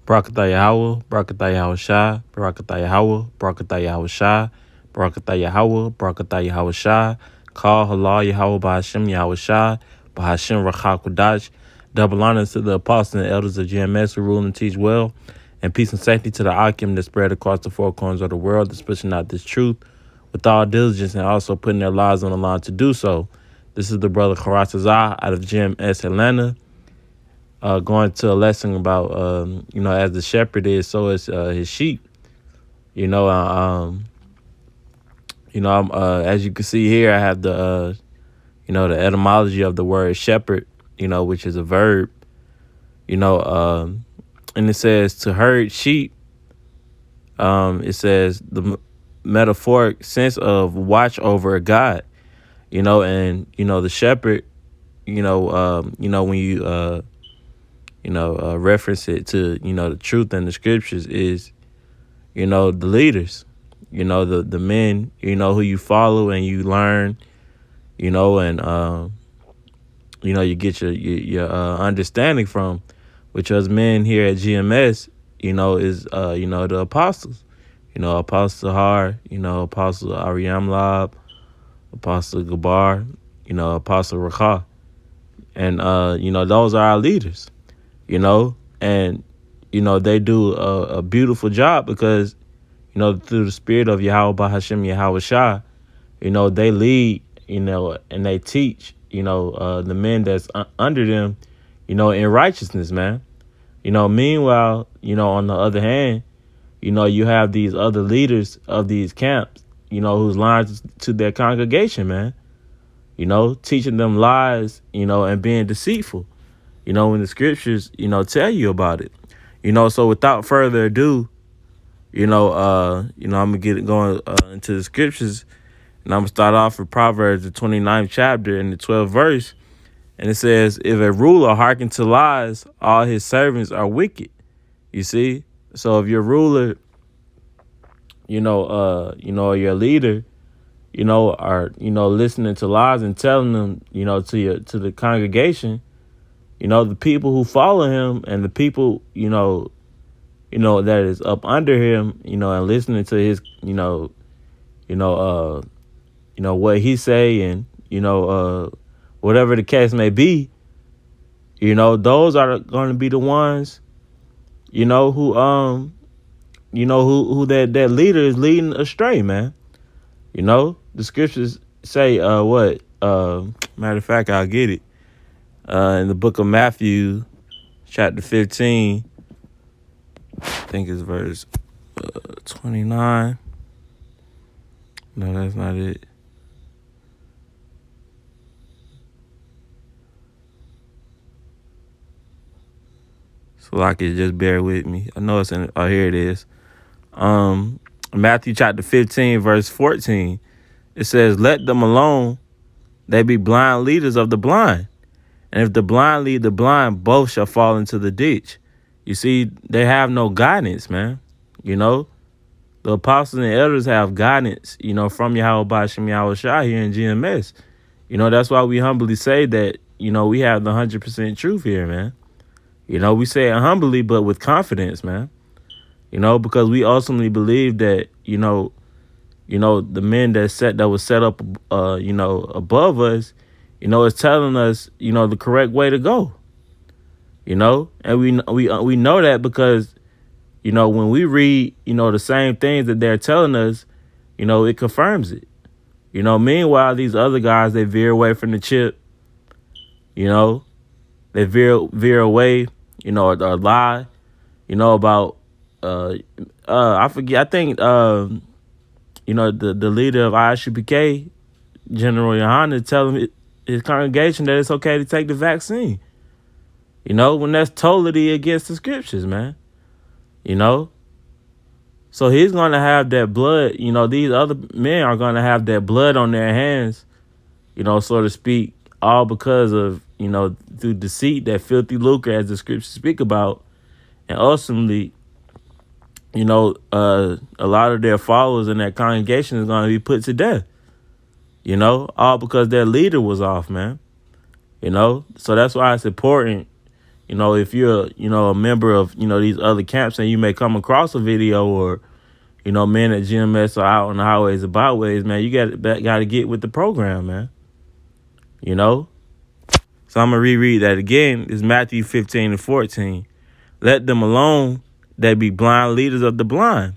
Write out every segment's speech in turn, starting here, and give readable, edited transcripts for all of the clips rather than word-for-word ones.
Barakatah Yahweh, Barakatah Yahweh Shai, Barakatah Yahweh, Barakatah Yahweh Shai, Barakatah Yahweh, Barakatah Yahweh Shai, Call Halal Yahweh Bahashem Yahweh Shai, Bahashem Rachak Kodash. Double honors to the apostles and elders of GMS who rule and teach well, and peace and safety to the Akim that spread across the four corners of the world, that's pushing out this truth with all diligence and also putting their lives on the line to do so. This is the brother Karatazah out of GMS Atlanta. Going to a lesson about, as the shepherd is, so is his sheep. As you can see here, I have the etymology of the word shepherd, which is a verb, and it says to herd sheep. It says the metaphoric sense of watch over a God, and, the shepherd, when you, reference it to, the truth in the scriptures is, the leaders, the men, who you follow and you learn, and, you get your understanding from, which us men here at GMS, is, the apostles, Apostle Har, Apostle Ariam Lab, Apostle Gabar, Apostle Rakha. And, those are our leaders, and, they do a beautiful job because, through the spirit of Yahweh Bahashem Yahweh Shah, they lead, and they teach, the men that's under them, in righteousness, man. Meanwhile, on the other hand, you have these other leaders of these camps, whose lines to their congregation, man, teaching them lies, and being deceitful, when the scriptures, tell you about it, so without further ado, I'm gonna get it going into the scriptures, and I'm gonna start off with Proverbs, the 29th chapter and the 12th verse. And it says, if a ruler hearken to lies, all his servants are wicked. You see? So if your ruler, your leader, are, listening to lies and telling them, to the congregation, the people who follow him and the people, that is up under him, and listening to his, what he say and, whatever the case may be, those are going to be the ones, who who that leader is leading astray, man. The scriptures say, what? Matter of fact, I'll get it. In the book of Matthew, chapter 15, I think it's verse 29. No, that's not it. So like it, just bear with me. I know it's in. Oh, here it is. Matthew chapter 15, verse 14. It says, "Let them alone; they be blind leaders of the blind. And if the blind lead the blind, both shall fall into the ditch." You see, they have no guidance, man. The apostles and elders have guidance, from Yahweh Bashim Yahweh Shah here in GMS. That's why we humbly say that, we have the 100% truth here, man. We say it humbly, but with confidence, man. Because we ultimately believe that, the men that was set up, above us, is telling us, the correct way to go. And we know that because, when we read, the same things that they're telling us, it confirms it. Meanwhile, these other guys, they veer away from the chip. They veer away, or lie, about I forget. I think the leader of ISUPK, General Yohana, telling his congregation that it's okay to take the vaccine. When that's totally against the scriptures, man. So he's gonna have that blood. These other men are gonna have that blood on their hands, so to speak, all because of through deceit, that filthy lucre, as the scriptures speak about, and ultimately, a lot of their followers in that congregation is going to be put to death, all because their leader was off, man. So that's why it's important, You know, if you're, a member of, these other camps, and you may come across a video, or, men at GMS are out on the highways and byways, man, you got to get with the program, man. You know? So I'm going to reread that again. It's Matthew 15:14. Let them alone that be blind leaders of the blind.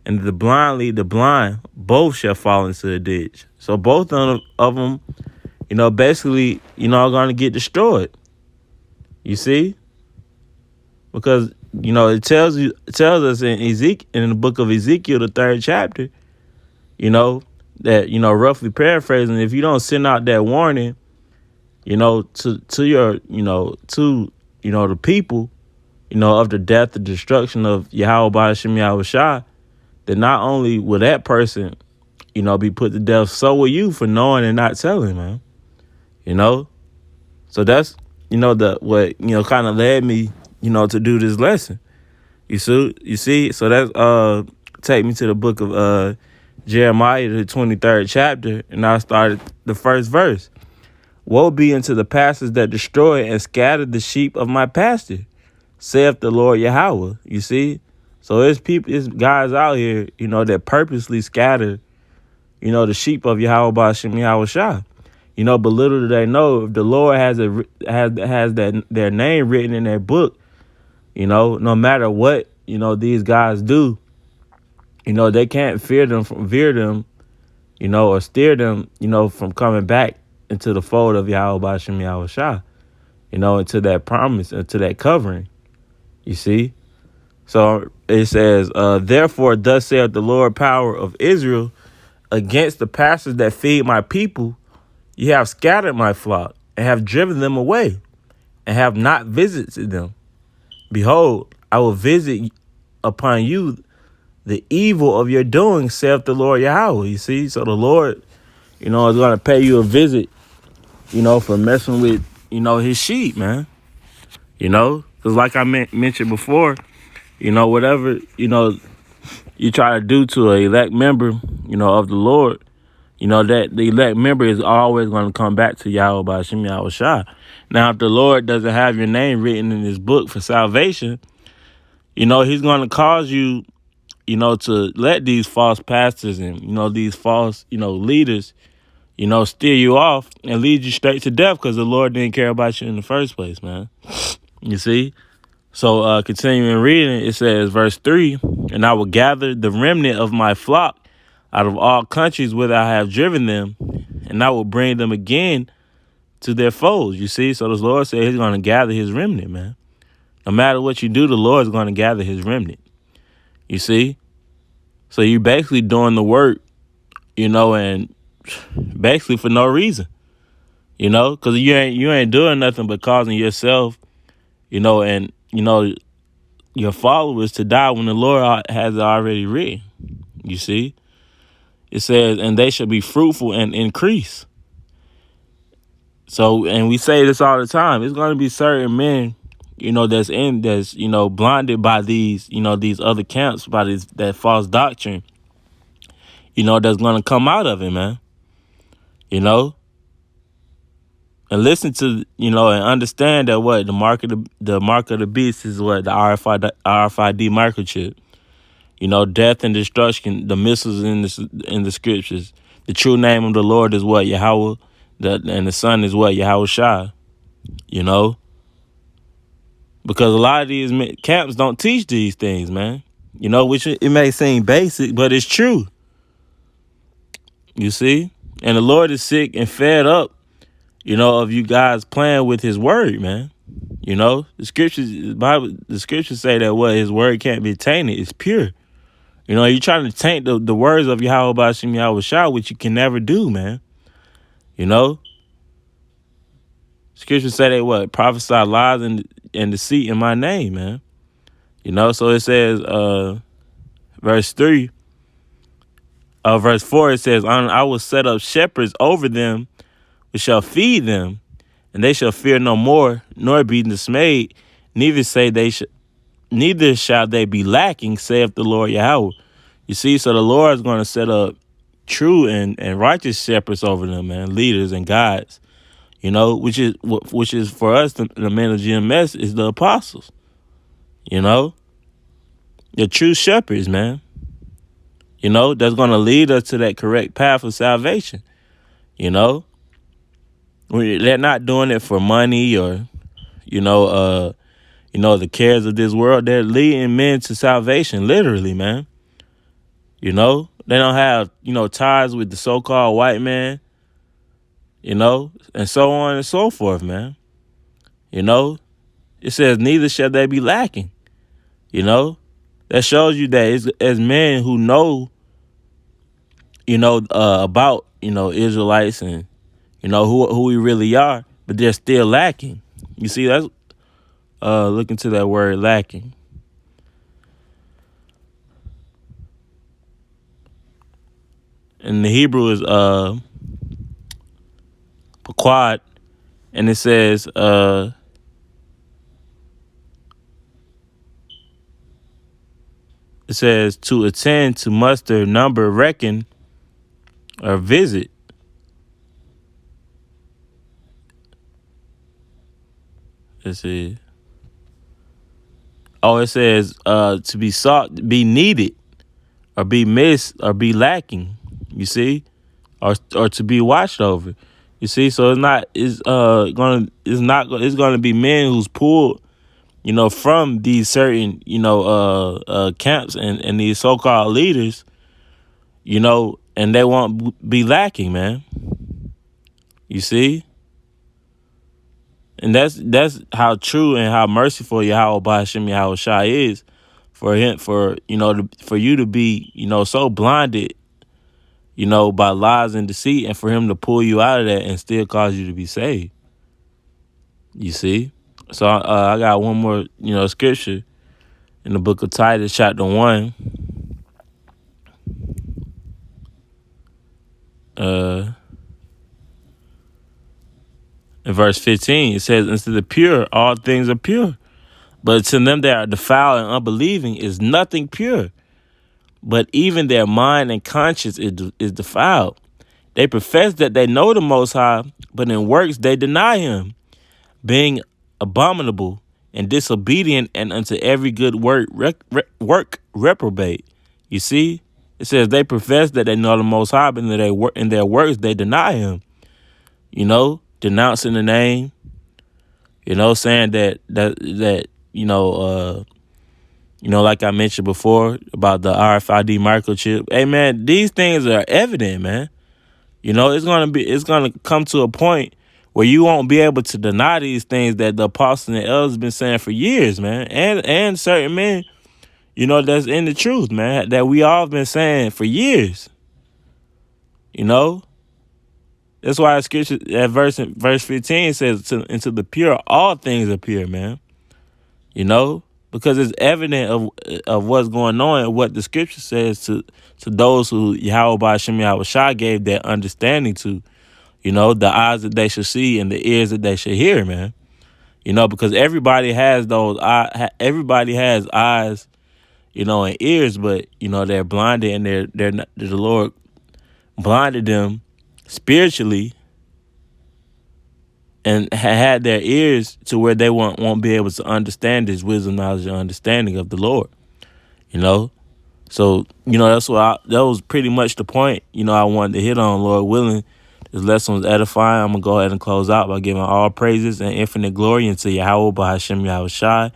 And the blind lead the blind, both shall fall into the ditch. So both of them, basically, are going to get destroyed. You see? Because, it tells us in the book of Ezekiel, the 3rd chapter, that, roughly paraphrasing, if you don't send out that warning, to your, the people, of the death and destruction of Yahweh Ba'ashem Yahweh Shai, then not only will that person, be put to death, so will you for knowing and not telling, man. So that's, what kind of led me, to do this lesson. You see, so that's take me to the book of Jeremiah, the 23rd chapter, and I started the first verse. Woe be unto the pastors that destroy and scatter the sheep of my pasture, saith the Lord Yahweh. You see? So it's guys out here, that purposely scatter, the sheep of Yahweh Ba'ashem Yahweh Shai. But little do they know, if the Lord has their name written in their book, no matter what, these guys do, they can't veer them, or steer them, from coming back into the fold of Yahweh Ba'ashem Yahweh Shai, into that promise, into that covering. You see? So it says, therefore, thus saith the Lord power of Israel, against the pastors that feed my people, ye have scattered my flock, and have driven them away, and have not visited them. Behold, I will visit upon you the evil of your doing, saith the Lord Yahweh. You see? So the Lord, is going to pay you a visit, for messing with, his sheep, man. Because like I mentioned before, whatever, you try to do to an elect member, of the Lord, that the elect member is always going to come back to Yahweh Ba'ashem Yahweh Shai. Now, if the Lord doesn't have your name written in his book for salvation, he's going to cause you, to let these false pastors and, these false, leaders, steer you off and lead you straight to death, because the Lord didn't care about you in the first place, man. You see? So continuing reading, it says, verse 3, and I will gather the remnant of my flock out of all countries whither I have driven them, and I will bring them again to their folds. You see? So the Lord said he's going to gather his remnant, man. No matter what you do, the Lord is going to gather his remnant. You see? So you're basically doing the work, and basically for no reason, because you ain't doing nothing but causing yourself, and, your followers to die when the Lord has already written. You see? It says, and they shall be fruitful and increase. So, and we say this all the time, it's going to be certain men, that's blinded by these, these other camps, by that false doctrine, that's going to come out of it, man. And listen to, and understand that what the mark of the beast is, what the RFID microchip. Death and destruction, the missiles in the scriptures. The true name of the Lord is what? Yahweh. And the Son is what? Yahweh Shai. Because a lot of these camps don't teach these things, man. Which it may seem basic, but it's true. You see? And the Lord is sick and fed up, of you guys playing with his word, man. The scriptures say that what his word can't be tainted. It's pure. You're trying to taint the words of Yahweh Ba'ashem Yahweh Shai, which you can never do, man. Scriptures say they what? Prophesy lies and deceit in my name, man. So it says, verse 4, it says, I will set up shepherds over them, which shall feed them, and they shall fear no more, nor be dismayed, neither shall they be lacking, saith the Lord Yahweh. You see, so the Lord is going to set up true and righteous shepherds over them, man, leaders and guides, you know, which is for us, the men of GMS, is the apostles, you know, the true shepherds, man, you know, that's going to lead us to that correct path of salvation, you know. They're not doing it for money or, the cares of this world. They're leading men to salvation, literally, man. You know, they don't have, ties with the so-called white man, and so on and so forth, man. You know, it says neither shall they be lacking, you know. That shows you that it's as men who know, about, Israelites and, who we really are, but they're still lacking. You see, that's look into that word lacking. And the Hebrew is quad, and it says to attend, to muster, number, reckon, or visit. Let's see. Oh, it says to be sought, be needed, or be missed, or be lacking. You see, or to be watched over. You see, so it's gonna be men who's pulled, from these certain, camps and these so-called leaders, and they won't be lacking, man. You see? And that's how true and how merciful Yahweh Ba'ashem Yahweh Shai is for him, for you to be, so blinded, by lies and deceit, and for him to pull you out of that and still cause you to be saved. You see? So I got one more, scripture in the book of Titus, chapter 1. In verse 15, it says, "Unto the pure, all things are pure. But to them that are defiled and unbelieving is nothing pure. But even their mind and conscience is defiled. They profess that they know the Most High, but in works they deny him, being abominable and disobedient, and unto every good work reprobate." You see? It says they profess that they know the Most High, but in their works they deny him. Denouncing the name, saying that like I mentioned before about the RFID microchip. Hey man, these things are evident, man. It's gonna come to a point where you won't be able to deny these things that the apostles and elders have been saying for years, man. And certain men, that's in the truth, man, that we all been saying for years. That's why scripture at verse 15 says, into the pure, all things are pure, man. Because it's evident of what's going on and what the scripture says to those who Yahweh Ba'ashem Yahweh Shai gave that understanding to, the eyes that they should see and the ears that they should hear, man. Because everybody has everybody has eyes, and ears, but they're blinded, and they're not, the Lord blinded them spiritually and had their ears to where they won't be able to understand his wisdom, knowledge, and understanding of the Lord. So that was pretty much the point I wanted to hit on. Lord willing, this lesson was edifying. I'm gonna go ahead and close out by giving all praises and infinite glory unto Yahweh Ba'ashem Yahweh Shai,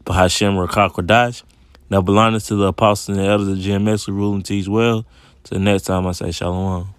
Ba'ashem Rakah Kodash. Now belonging to the apostles and the elders of GMS who rule and teach well. Till next time, I say shalom.